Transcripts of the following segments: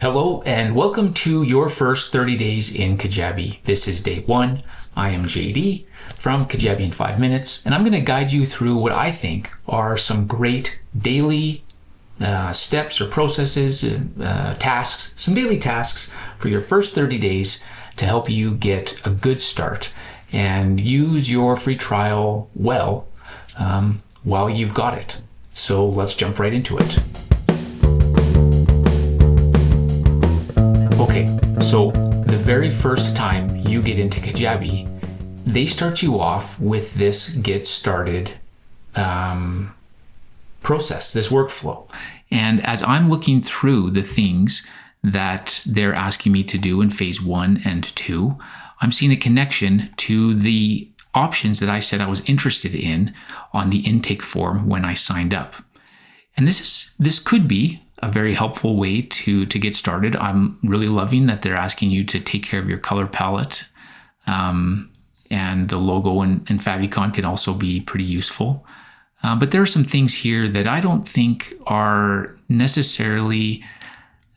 Hello and welcome to your first 30 days in Kajabi. This is day 1. I am JD from Kajabi in 5 minutes, and I'm going to guide you through what I think are some great daily steps or processes, tasks, some daily tasks for your first 30 days to help you get a good start and use your free trial well while you've got it. So let's jump right into it. Okay, so the very first time you get into Kajabi, they start you off with this get started process, this workflow. And as I'm looking through the things that they're asking me to do in phase 1 and 2, I'm seeing a connection to the options that I said I was interested in on the intake form when I signed up. And this could be a very helpful way to get started. I'm really loving that they're asking you to take care of your color palette, and the logo and favicon can also be pretty useful. But there are some things here that I don't think are necessarily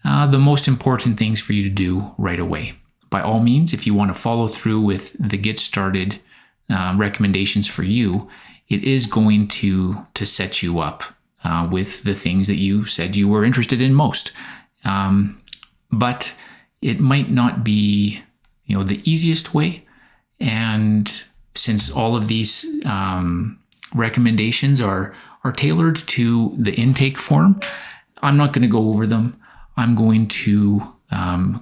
the most important things for you to do right away. By all means, if you want to follow through with the get started recommendations for you, it is going to set you up with the things that you said you were interested in most. But it might not be, the easiest way. And since all of these recommendations are tailored to the intake form, I'm not going to go over them. I'm going to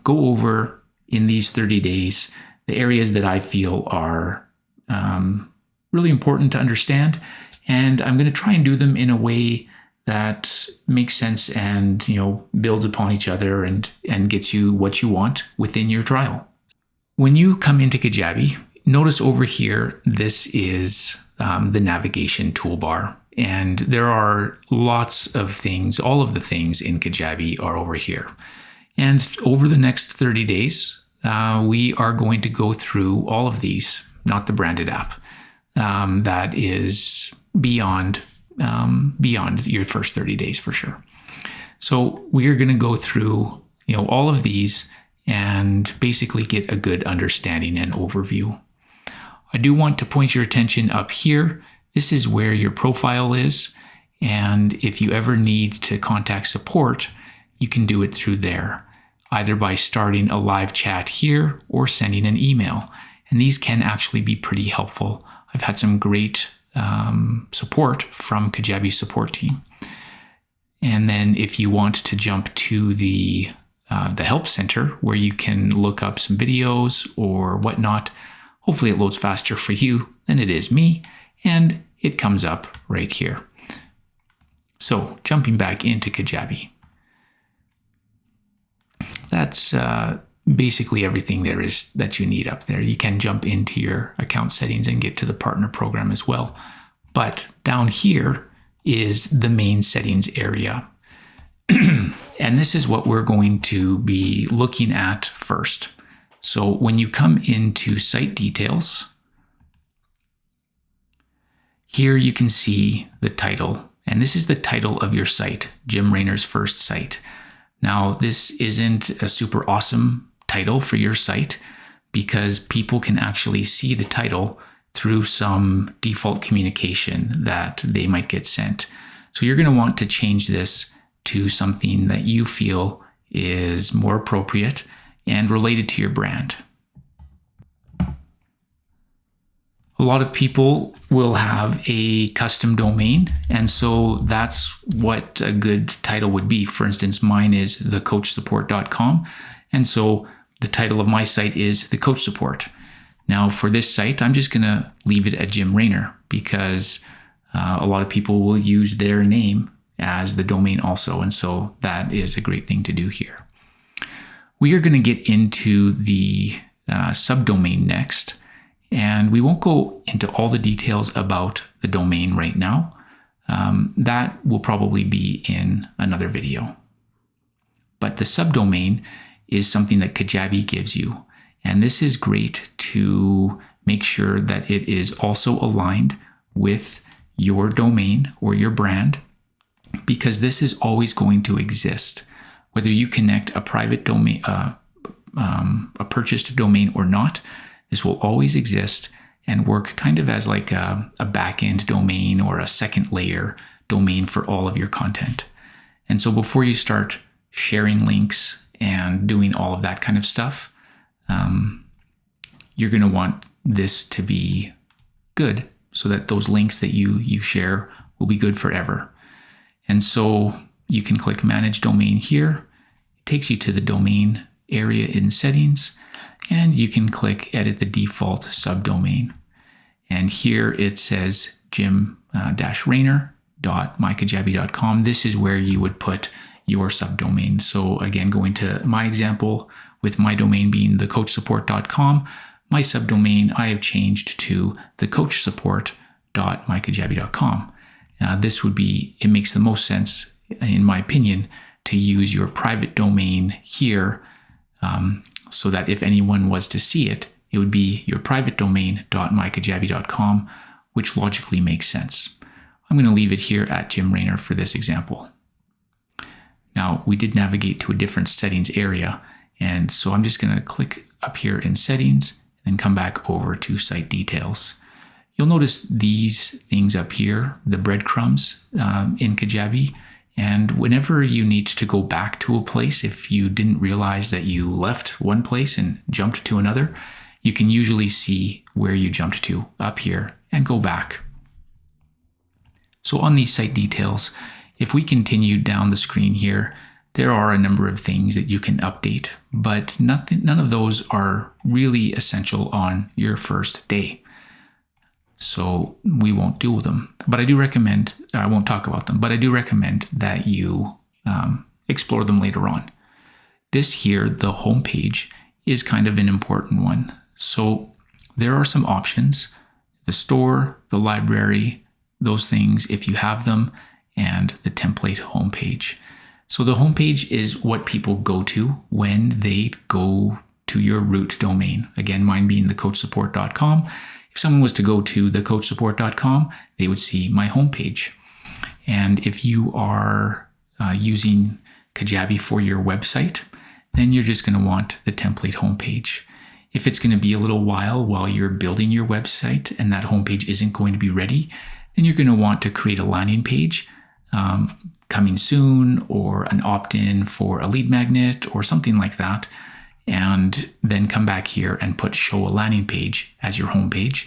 go over in these 30 days the areas that I feel are really important to understand. And I'm going to try and do them in a way that makes sense and builds upon each other and gets you what you want within your trial. When you come into Kajabi, notice over here, this is the navigation toolbar. And there are lots of things, all of the things in Kajabi are over here. And over the next 30 days, we are going to go through all of these, not the branded app. That is beyond your first 30 days for sure. So we are going to go through all of these and basically get a good understanding and overview. I do want to point your attention up here. This is where your profile is, and if you ever need to contact support, you can do it through there, either by starting a live chat here or sending an email. And these can actually be pretty helpful. I've had some great support from Kajabi support team. And then if you want to jump to the help center where you can look up some videos or whatnot, hopefully it loads faster for you than it is me, and it comes up right here. So jumping back into Kajabi. That's basically everything there is that you need up there. You can jump into your account settings and get to the partner program as well. But down here is the main settings area. And this is what we're going to be looking at first. So when you come into site details, here you can see the title. And this is the title of your site, Jim Raynor's first site. Now, this isn't a super awesome title for your site because people can actually see the title through some default communication that they might get sent. So you're going to want to change this to something that you feel is more appropriate and related to your brand. A lot of people will have a custom domain, and so that's what a good title would be. For instance, mine is thecoachsupport.com, and so the title of my site is The Coach Support. Now for this site, I'm just going to leave it at Jim Raynor because a lot of people will use their name as the domain also, and so that is a great thing to do here. We are going to get into the subdomain next, and we won't go into all the details about the domain right now. That will probably be in another video. But the subdomain is something that Kajabi gives you. And this is great to make sure that it is also aligned with your domain or your brand, because this is always going to exist Whether you connect a private domain, a purchased domain or not, this will always exist and work kind of as like a back-end domain or a second layer domain for all of your content. And so before you start sharing links and doing all of that kind of stuff, you're going to want this to be good so that those links that you share will be good forever. And so you can click Manage Domain here. It takes you to the domain area in Settings, and you can click Edit the Default Subdomain. And here it says jim-rainer.mykajabi.com. This is where you would put your subdomain. So again, going to my example with my domain being thecoachsupport.com, my subdomain I have changed to thecoachsupport.mykajabi.com. It makes the most sense, in my opinion, to use your private domain here, so that if anyone was to see it, it would be your private domain.mykajabi.com, which logically makes sense. I'm going to leave it here at Jim Rainer for this example. Now, we did navigate to a different settings area, and so I'm just going to click up here in Settings and come back over to Site Details. You'll notice these things up here, the breadcrumbs in Kajabi, and whenever you need to go back to a place, if you didn't realize that you left one place and jumped to another, you can usually see where you jumped to up here and go back. So on these site details, if we continue down the screen here, there are a number of things that you can update, but none of those are really essential on your first day. So we won't do them, but I won't talk about them, but I do recommend that you explore them later on. This here, the home page, is kind of an important one. So there are some options: the store, the library, those things if you have them, and the template homepage. So the homepage is what people go to when they go to your root domain. Again, mine being thecoachsupport.com. If someone was to go to thecoachsupport.com, they would see my homepage. And if you are using Kajabi for your website, then you're just going to want the template homepage. If it's going to be a little while you're building your website and that homepage isn't going to be ready, then you're going to want to create a landing page coming soon, or an opt-in for a lead magnet or something like that, and then come back here and put show a landing page as your homepage,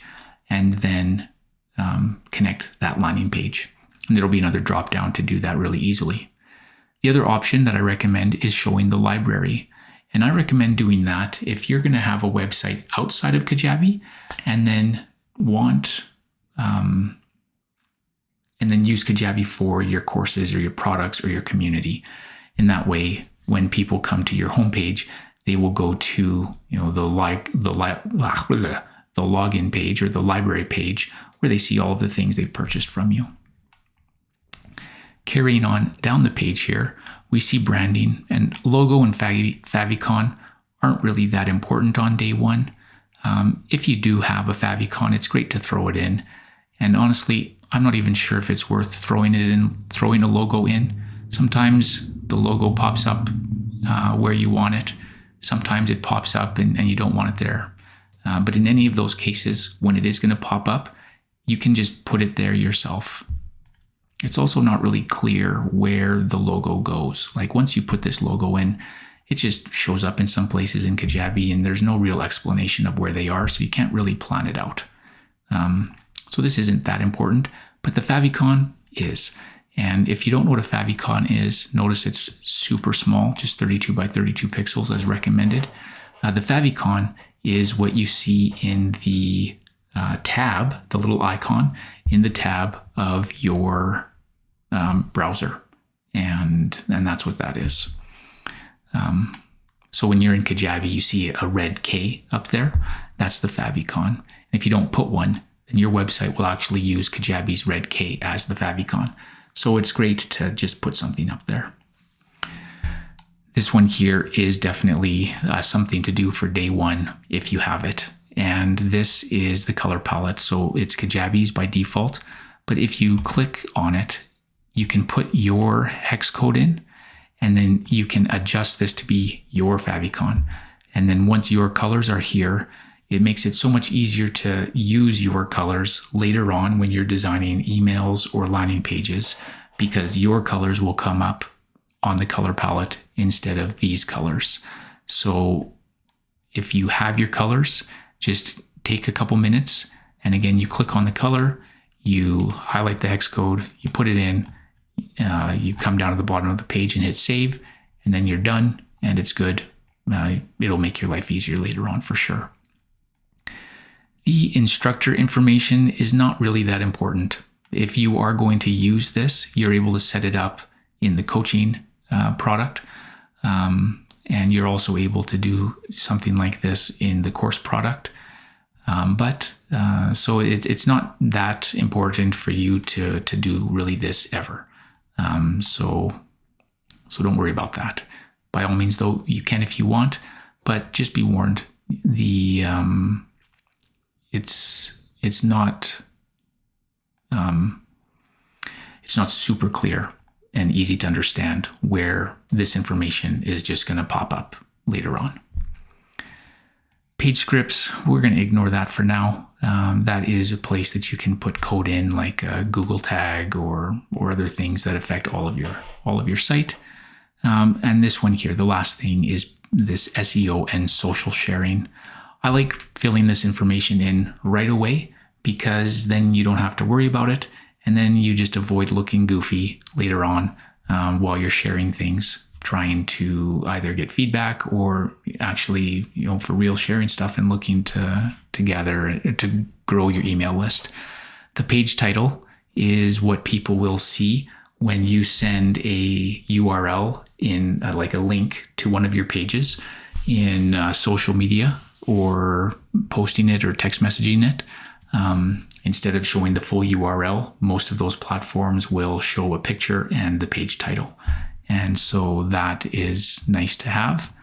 and then connect that landing page. And there'll be another drop down to do that really easily. The other option that I recommend is showing the library. And I recommend doing that if you're going to have a website outside of Kajabi and then and then use Kajabi for your courses or your products or your community. In that way, when people come to your homepage, they will go to the login page or the library page where they see all of the things they've purchased from you. Carrying on down the page here, we see branding, and logo and favicon aren't really that important on day one. If you do have a favicon, it's great to throw it in. And honestly, I'm not even sure if it's worth throwing a logo in. Sometimes the logo pops up where you want it. Sometimes it pops up and you don't want it there. But in any of those cases, when it is going to pop up, you can just put it there yourself. It's also not really clear where the logo goes. Like once you put this logo in, it just shows up in some places in Kajabi and there's no real explanation of where they are, so you can't really plan it out. So this isn't that important, but the favicon is. And if you don't know what a favicon is, notice it's super small, just 32 by 32 pixels as recommended. The favicon is what you see in the tab, the little icon in the tab of your browser. And that's what that is. So when you're in Kajabi, you see a red K up there. That's the favicon. And if you don't put one, then your website will actually use Kajabi's red K as the favicon. So it's great to just put something up there. This one here is definitely something to do for day one if you have it. And this is the color palette. So it's Kajabi's by default. But if you click on it, you can put your hex code in and then you can adjust this to be your favicon. And then once your colors are here, it makes it so much easier to use your colors later on when you're designing emails or landing pages, because your colors will come up on the color palette instead of these colors. So if you have your colors, just take a couple minutes, and again, you click on the color, you highlight the hex code, you put it in, you come down to the bottom of the page and hit save, and then you're done and it's good. It'll make your life easier later on for sure. The instructor information is not really that important. If you are going to use this, you're able to set it up in the coaching product. And you're also able to do something like this in the course product. So it's not that important for you to do really this ever. So don't worry about that. By all means, though, you can if you want, but just be warned. It's not super clear and easy to understand where this information is just going to pop up later on. Page scripts, we're going to ignore that for now. That is a place that you can put code in, like a Google tag or other things that affect all of your site. And this one here, the last thing, is this SEO and social sharing. I like filling this information in right away, because then you don't have to worry about it, and then you just avoid looking goofy later on while you're sharing things, trying to either get feedback or actually, for real sharing stuff and looking to gather, to grow your email list. The page title is what people will see when you send a URL in like a link to one of your pages in social media, or posting it or text messaging it. Instead of showing the full URL, most of those platforms will show a picture and the page title. And so that is nice to have.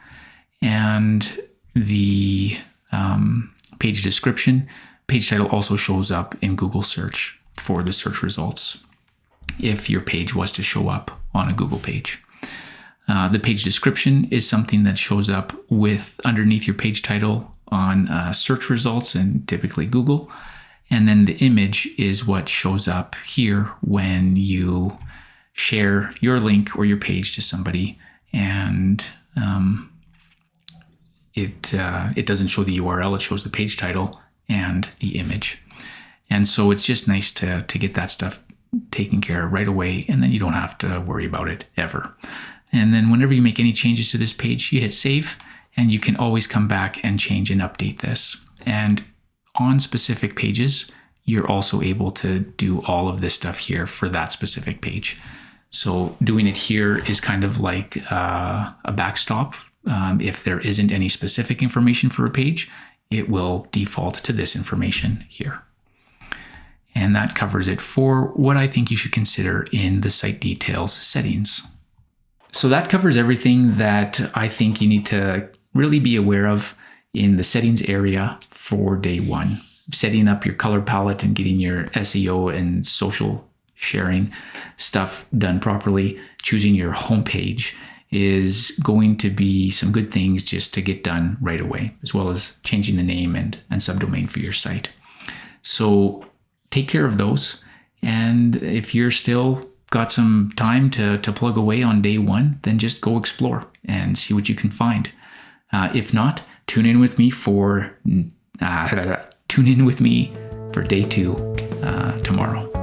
And the page description, page title also shows up in Google search for the search results if your page was to show up on a Google page. The page description is something that shows up underneath your page title on search results and typically Google. And then the image is what shows up here when you share your link or your page to somebody, and it doesn't show the URL, it shows the page title and the image. And so it's just nice to get that stuff taken care of right away, and then you don't have to worry about it ever. And then whenever you make any changes to this page, you hit save, and you can always come back and change and update this. And on specific pages, you're also able to do all of this stuff here for that specific page. So doing it here is kind of like a backstop. If there isn't any specific information for a page, it will default to this information here. And that covers it for what I think you should consider in the site details settings. So that covers everything that I think you need to really be aware of in the settings area for day one. Setting up your color palette and getting your SEO and social sharing stuff done properly, choosing your homepage is going to be some good things just to get done right away, as well as changing the name and subdomain for your site. So take care of those. And if you're still got some time to plug away on day one, then just go explore and see what you can find. If not, tune in with me for day 2 tomorrow.